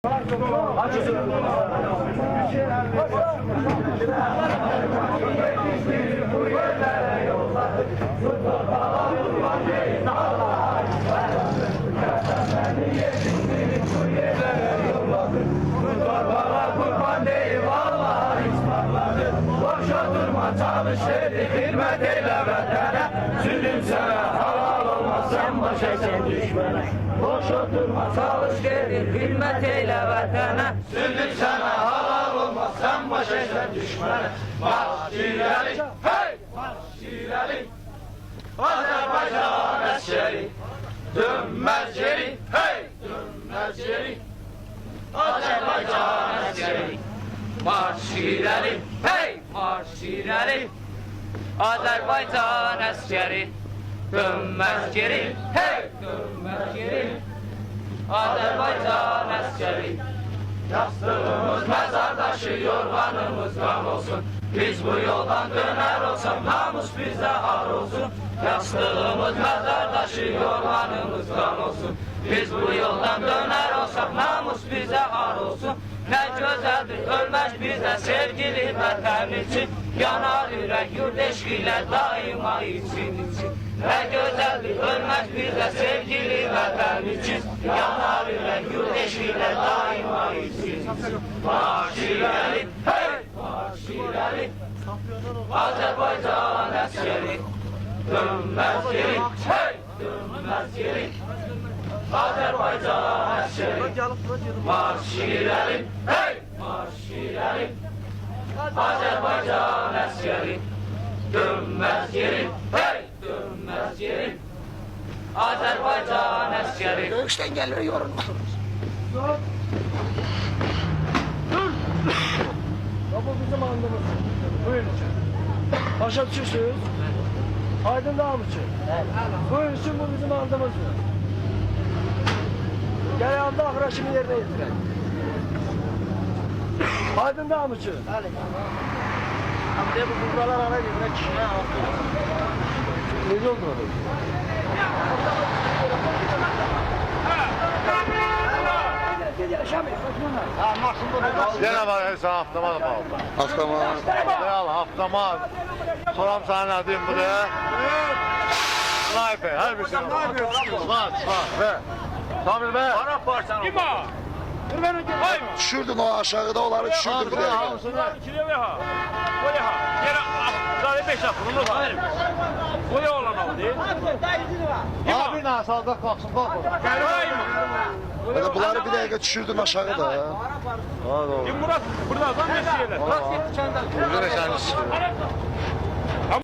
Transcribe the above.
Çalışır, hürmet eyle vatana, zulüm sana halal olmaz, sen baş etsen düşmana. Boş oturma, çalış gelir, hürmet eyle vatana, zulüm sana halal olmaz, sen baş etsen düşmana. Marş ileri, hey! Marş ileri, Azerbaycan askeri, dönmez geri, hey! Dönmez geri, Azerbaycan askeri. Marş ileri, hey! Marş ileri, Azerbaycan askeri, dönmez geri, hey! Dönmez geri, Azerbaycan askeri. Yastığımız mezardaşı, yorganımız gam olsun. Biz bu yoldan döner olsam namus bize har olsun. Yastığımız mezardaşı, yorganımız gam olsun. Biz bu yoldan döner olsam namus bize har olsun. Ne güzeldir ölmez bize sevgili vatan için. Yanar yürek yurt eşkiyle daima için. Ne güzeldir ölmez bize sevgili vatan için. Yanar yürek yurt eşkiyle daima için. Marş ileri, hey! Marş ileri, Azerbaycan askeri, dönmez geri, hey! Dönmez geri, Azerbaycan askeri. Marş ileri, hey! Marş ileri, Azerbaycan askeri, dönmez geri, hey! Dönmez geri, Azerbaycan askeri. Dövüşten geliyor yorulma. Dur! Ya bu bizim andımız. Buyurun. Başa düşürsünüz. Aydın Dağmıçı. Buyurun bu bizim andımız. Gel anda ahıra şimdi yerine getirelim. Aydın Dağmıçı. Hamdiye bu buralar ara girmek kişine altı. Ne oldu orada? Gene var sen avtomat al. Avtomat. Ne al avtomat. Soram sana ne diyeyim buraya? Sniper her bir şey. Sniper. Ver. Samir ver. Arap var sen. Kim o? Dur ben önce. Düşürdün o aşağıda onları düşürdün bir dakika. İkiliye ver ha. Böyle ha. Gene zaten 5 laf bunu da verim. Böyle olan oldu. Abi nasıl aldı kalksın kalkın. Gel Hadi bunları bir dakika düşürdün aşağıda. Kim Murat? Burada adam ne şeyler? Murat yetti çandan. Burada ne çandan?